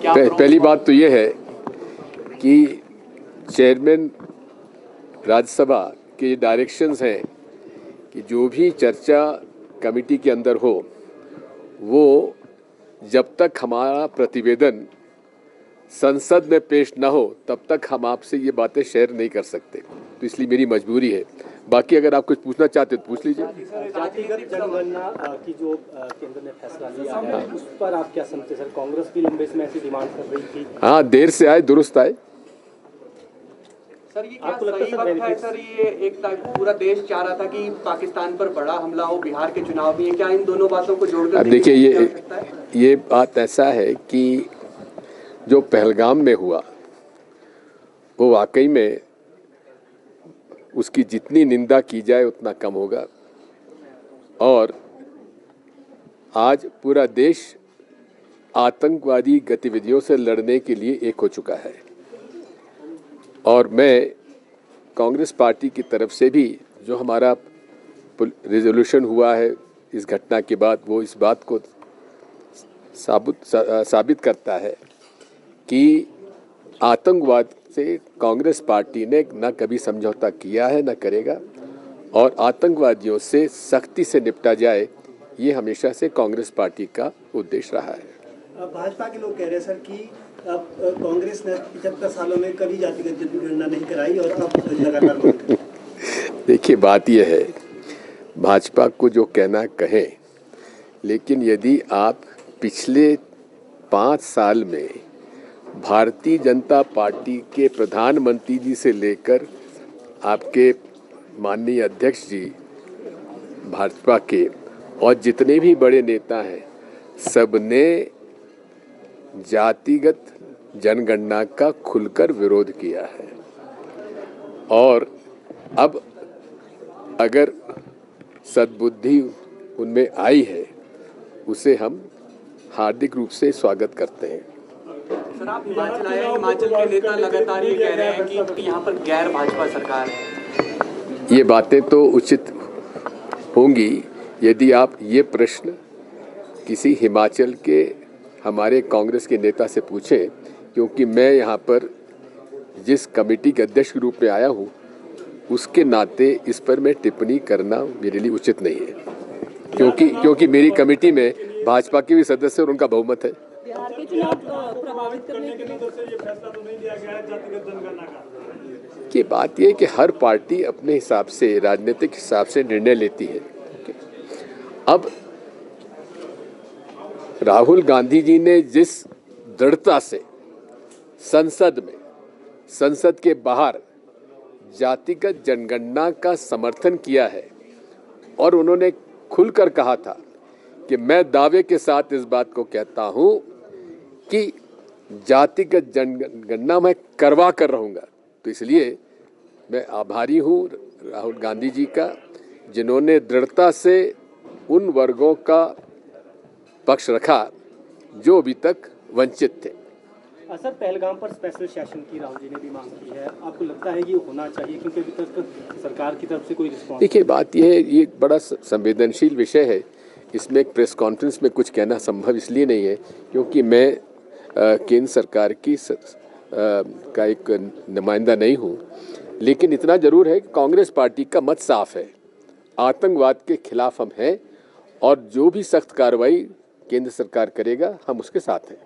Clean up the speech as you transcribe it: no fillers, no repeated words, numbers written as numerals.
पहली बात तो ये है कि चेयरमैन राज्यसभा के डायरेक्शंस हैं कि जो भी चर्चा कमेटी के अंदर हो वो जब तक हमारा प्रतिवेदन संसद में पेश ना हो तब तक हम आपसे ये बातें शेयर नहीं कर सकते। तो इसलिए मेरी मजबूरी है। बाकी अगर आप कुछ पूछना चाहते हो तो पूछ लीजिए। जातिगत जनगणना की जो केंद्र ने फैसला लिया है उस पर आप क्या समझते सर? कांग्रेस भी लंबे समय से डिमांड कर रही थी। हाँ, देर से आए दुरुस्त आए। सर, ये क्या सही वक्त है सर? ये एक पूरा देश चाह रहा था कि पाकिस्तान पर बड़ा हमला हो, बिहार के चुनाव भी है, क्या इन दोनों बातों को जोड़कर? अब देखिए, ये बात ऐसा है कि जो पहलगाम में हुआ वो वाकई में उसकी जितनी निंदा की जाए उतना कम होगा। और आज पूरा देश आतंकवादी गतिविधियों से लड़ने के लिए एक हो चुका है। और मैं कांग्रेस पार्टी की तरफ से भी जो हमारा रिजोल्यूशन हुआ है इस घटना के बाद, वो इस बात को साबित करता है कि आतंकवाद से कांग्रेस पार्टी ने न कभी समझौता किया है, न करेगा। और आतंकवादियों से सख्ती से निपटा जाए, ये हमेशा से कांग्रेस पार्टी का उद्देश्य रहा है। भाजपा के लोग कह रहे हैं सर कि कांग्रेस ने 75 सालों में कभी जातिगत जनगणना नहीं कराई और अब लगातार देखिए, बात यह है, भाजपा को जो कहना कहें, लेकिन यदि आप पिछले 5 साल में भारतीय जनता पार्टी के प्रधानमंत्री जी से लेकर आपके माननीय अध्यक्ष जी भाजपा के और जितने भी बड़े नेता हैं, सबने जातिगत जनगणना का खुलकर विरोध किया है। और अब अगर सद्बुद्धि उनमें आई है, उसे हम हार्दिक रूप से स्वागत करते हैं। सर, आप हिमाचल आए, हिमाचल के नेता लगातार ये कह रहे हैं कि यहाँ पर गैर भाजपा सरकार है। ये बातें तो उचित होंगी यदि आप ये प्रश्न किसी हिमाचल के हमारे कांग्रेस के नेता से पूछें, क्योंकि मैं यहाँ पर जिस कमेटी के अध्यक्ष के रूप में आया हूँ उसके नाते इस पर मैं टिप्पणी करना मेरे लिए उचित नहीं है, क्योंकि मेरी कमेटी में भाजपा के भी सदस्य और उनका बहुमत है। बिहार के चुनाव प्रभावित करने के लिए फैसला तो नहीं लिया गया है जातिगत जनगणना का। की बात यह है कि हर पार्टी अपने हिसाब से, राजनीतिक हिसाब से निर्णय लेती है। अब राहुल गांधी जी ने जिस दृढ़ता से संसद के बाहर जातिगत जनगणना का समर्थन किया है, और उन्होंने खुलकर कहा था कि मैं दावे के साथ इस बात को कहता हूं कि जातिगत जनगणना मैं करवा कर रहूंगा, तो इसलिए मैं आभारी हूं राहुल गांधी जी का, जिन्होंने दृढ़ता से उन वर्गों का पक्ष रखा जो अभी तक वंचित थे। सर, पहलगाम पर स्पेशल सेशन की राहुल जी ने भी मांग की है, आपको लगता है ये होना चाहिए? क्योंकि अभी तक सरकार की तरफ से कोई रिस्पॉन्स। देखिए, बात यह है, ये बड़ा संवेदनशील विषय है। इसमें एक प्रेस कॉन्फ्रेंस में कुछ कहना संभव इसलिए नहीं है क्योंकि मैं केंद्र सरकार की का एक नुमाइंदा नहीं हूँ। लेकिन इतना जरूर है कि कांग्रेस पार्टी का मत साफ है, आतंकवाद के खिलाफ हम हैं, और जो भी सख्त कार्रवाई केंद्र सरकार करेगा हम उसके साथ हैं।